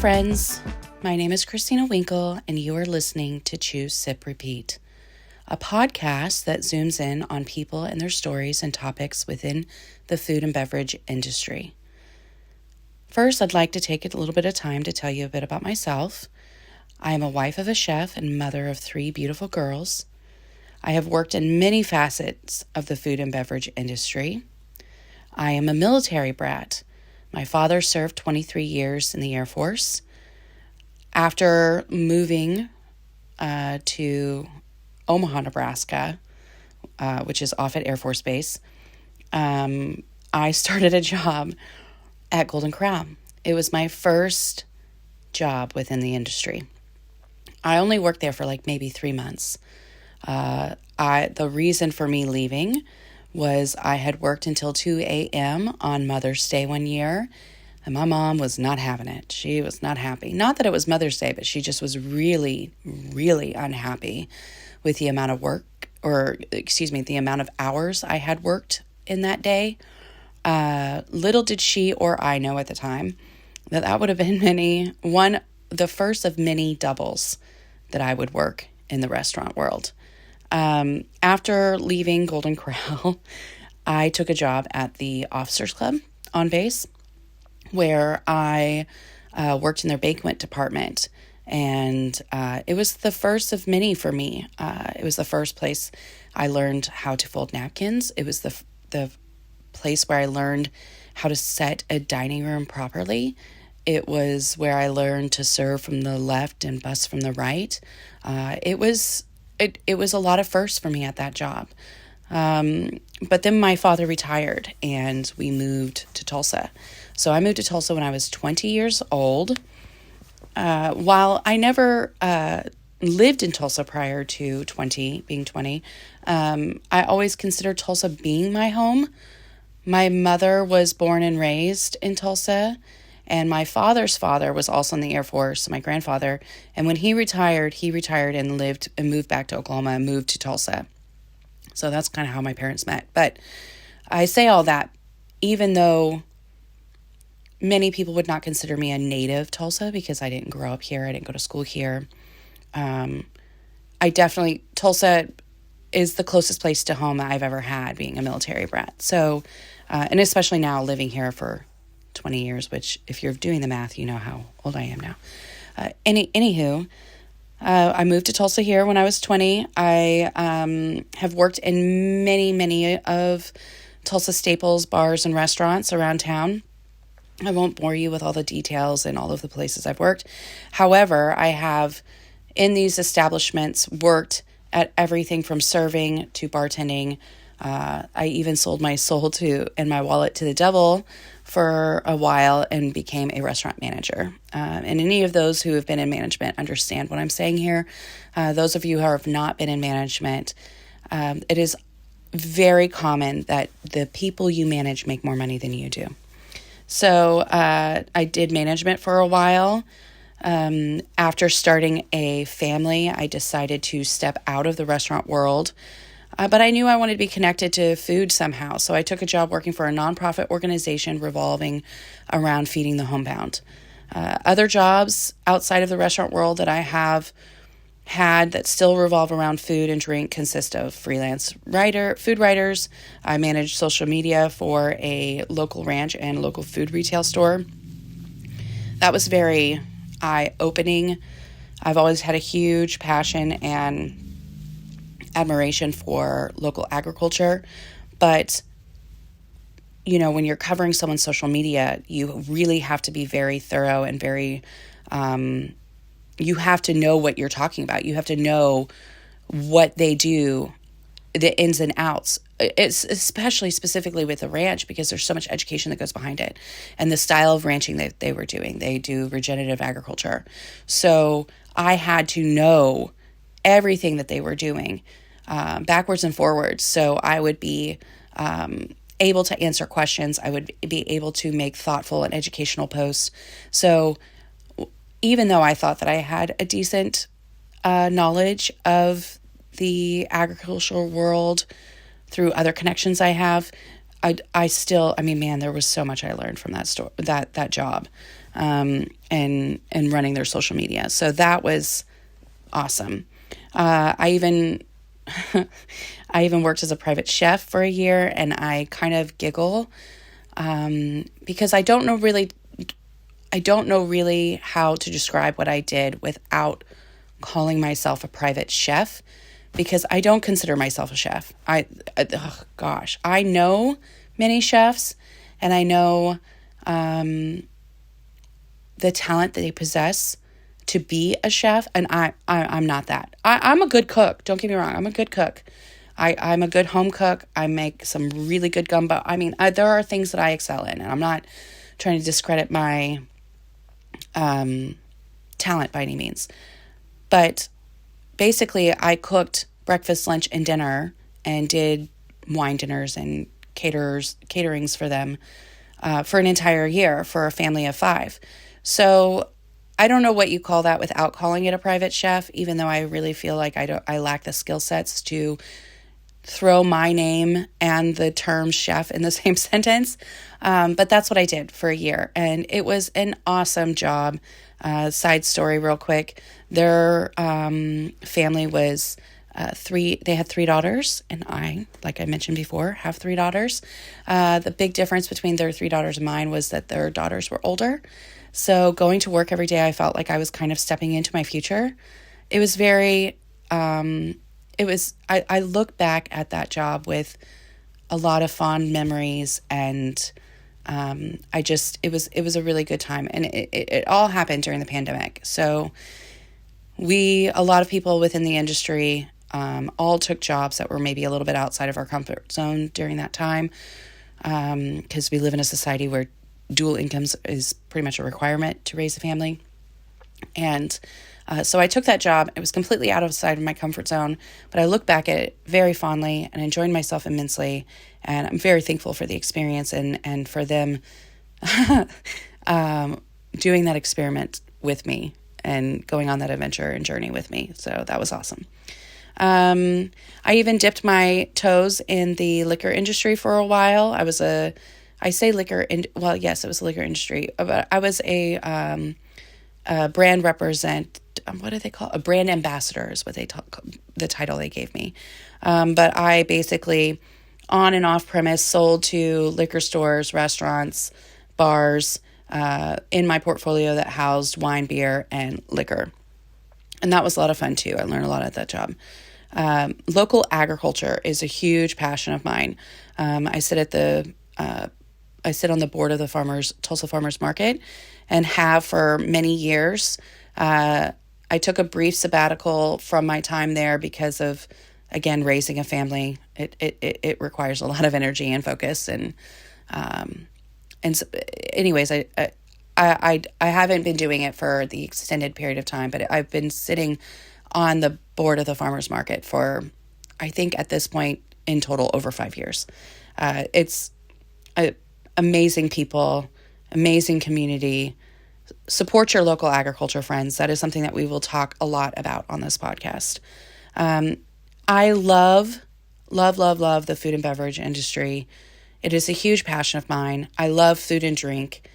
friends. My name is Christina Winkle, and you are listening to Choose, Sip, Repeat, a podcast that zooms in on people and their stories and topics within the food and beverage industry. First, I'd like to take a little bit of time to tell you a bit about myself. I am a wife of a chef and mother of 3 beautiful girls. I have worked in many facets of the food and beverage industry. I am a military brat. My father served 23 years in the Air Force. After moving to Omaha, Nebraska, which is Offutt Air Force Base, I started a job at Golden Corral. It was my first job within the industry. I only worked there for maybe 3 months. The reason for me leaving was I had worked until 2 a.m. on Mother's Day one year, and my mom was not having it. She was not happy. Not that it was Mother's Day, but she just was really, really unhappy with the amount of the amount of hours I had worked in that day. Little did she or I know at the time that would have been the first of many doubles that I would work in the restaurant world. After leaving Golden Corral, I took a job at the Officers Club on base, where I worked in their banquet department. And it was the first of many for me. It was the first place I learned how to fold napkins. It was the place where I learned how to set a dining room properly. It was where I learned to serve from the left and bus from the right. It was a lot of firsts for me at that job. But then my father retired and we moved to Tulsa. So I moved to Tulsa when I was 20 years old. While I never lived in Tulsa prior to being 20, I always considered Tulsa being my home. My mother was born and raised in Tulsa, and my father's father was also in the Air Force, my grandfather. And when he retired and lived and moved back to Oklahoma and moved to Tulsa. So that's kind of how my parents met. But I say all that, even though many people would not consider me a native Tulsa because I didn't grow up here. I didn't go to school here. Tulsa is the closest place to home I've ever had, being a military brat. So, and especially now living here for 20 years, which if you're doing the math, you know how old I am now. Anywho, I moved to Tulsa here when I was 20. I have worked in many of Tulsa staples, bars, and restaurants around town. I won't bore you with all the details and all of the places I've worked. However, I have, in these establishments, worked at everything from serving to bartending. I even sold my soul and my wallet to the devil for a while and became a restaurant manager. And any of those who have been in management understand what I'm saying here. Those of you who have not been in management, it is very common that the people you manage make more money than you do. So I did management for a while. After starting a family, I decided to step out of the restaurant world. But I knew I wanted to be connected to food somehow. So I took a job working for a nonprofit organization revolving around feeding the homebound. Other jobs outside of the restaurant world that I have had that still revolve around food and drink consist of freelance food writers. I manage social media for a local ranch and local food retail store. That was very eye-opening. I've always had a huge passion and admiration for local agriculture, but when you're covering someone's social media, you really have to be very thorough and very you have to know what you're talking about. You have to know what they do, the ins and outs. It's especially specifically with the ranch because there's so much education that goes behind it and the style of ranching that they were doing. They do regenerative agriculture. So I had to know everything that they were doing backwards and forwards. So I would be able to answer questions. I would be able to make thoughtful and educational posts. So even though I thought that I had a decent knowledge of the agricultural world through other connections I have, there was so much I learned from that job. and running their social media. So that was awesome. I even worked as a private chef for a year, and I kind of giggle because I don't know really how to describe what I did without calling myself a private chef, because I don't consider myself a chef. I know many chefs, and I know the talent that they possess to be a chef, and I'm not that. I'm a good cook. Don't get me wrong. I'm a good cook. I'm a good home cook. I make some really good gumbo. I mean, there are things that I excel in, and I'm not trying to discredit my talent by any means. But basically, I cooked breakfast, lunch, and dinner, and did wine dinners and caterings for them for an entire year for a family of 5. So I don't know what you call that without calling it a private chef, even though I really feel like I lack the skill sets to throw my name and the term chef in the same sentence. But that's what I did for a year, and it was an awesome job. Side story real quick. Their family was they had 3 daughters, and I, like I mentioned before, have 3 daughters. The big difference between their 3 daughters and mine was that their daughters were older. So going to work every day, I felt like I was kind of stepping into my future. It was very, I look back at that job with a lot of fond memories, and it was a really good time. And it all happened during the pandemic. So a lot of people within the industry, all took jobs that were maybe a little bit outside of our comfort zone during that time. Because we live in a society where dual incomes is pretty much a requirement to raise a family. And so I took that job. It was completely outside of my comfort zone, but I look back at it very fondly and enjoyed myself immensely. And I'm very thankful for the experience and for them doing that experiment with me and going on that adventure and journey with me. So that was awesome. I even dipped my toes in the liquor industry for a while. Yes, it was the liquor industry, but I was a brand what do they call a brand ambassador is what the title they gave me. But I basically on and off premise sold to liquor stores, restaurants, bars, in my portfolio that housed wine, beer, and liquor. And that was a lot of fun too. I learned a lot at that job. Local agriculture is a huge passion of mine. I sit on the board of the Tulsa Farmers Market, and have for many years. I took a brief sabbatical from my time there because of, again, raising a family. It requires a lot of energy and focus, and so, anyways, I haven't been doing it for the extended period of time, but I've been sitting on the board of the farmers market for, I think at this point in total, over 5 years. It's amazing people, amazing community. Support your local agriculture friends. That is something that we will talk a lot about on this podcast. I love the food and beverage industry. It is a huge passion of mine. I love food and drink.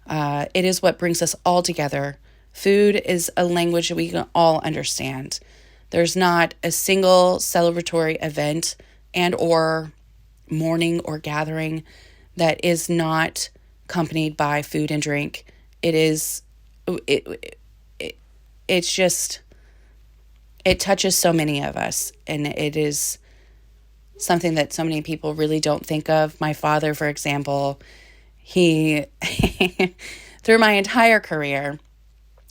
It is what brings us all together. Food is a language that we can all understand. There's not a single celebratory event and or morning or gathering that is not accompanied by food and drink. It's just, it touches so many of us, and it is something that so many people really don't think of. My father, for example, he, through my entire career,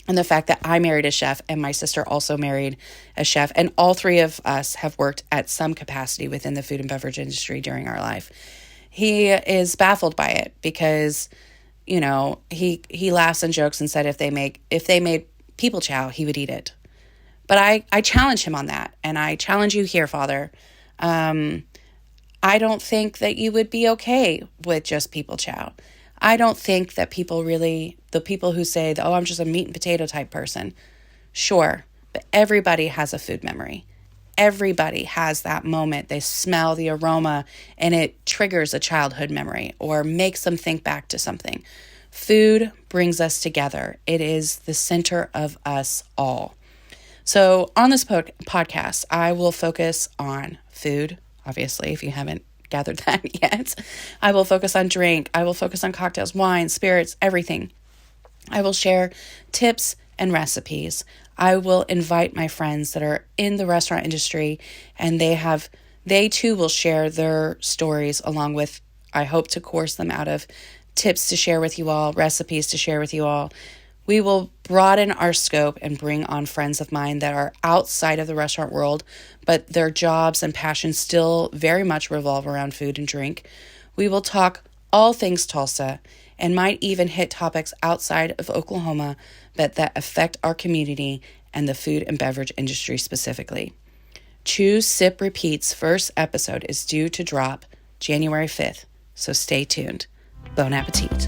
and the fact that I married a chef and my sister also married a chef, and all 3 of us have worked at some capacity within the food and beverage industry during our life. He is baffled by it because, he laughs and jokes and said if they made people chow, he would eat it. But I challenge him on that, and I challenge you here, Father. I don't think that you would be okay with just people chow. I don't think that the people who say, oh, I'm just a meat and potato type person. Sure, but everybody has a food memory. Everybody has that moment. They smell the aroma and it triggers a childhood memory or makes them think back to something. Food brings us together. It is the center of us all. So on this podcast, I will focus on food, obviously, if you haven't gathered that yet. I will focus on drink. I will focus on cocktails, wine, spirits, everything. I will share tips and recipes. I will invite my friends that are in the restaurant industry, and they too will share their stories, along with, I hope to course them out of tips to share with you all, recipes to share with you all. We will broaden our scope and bring on friends of mine that are outside of the restaurant world, but their jobs and passions still very much revolve around food and drink. We will talk all things Tulsa and might even hit topics outside of Oklahoma that affect our community and the food and beverage industry specifically. Choose Sip Repeat's first episode is due to drop January 5th, so stay tuned. Bon appetit.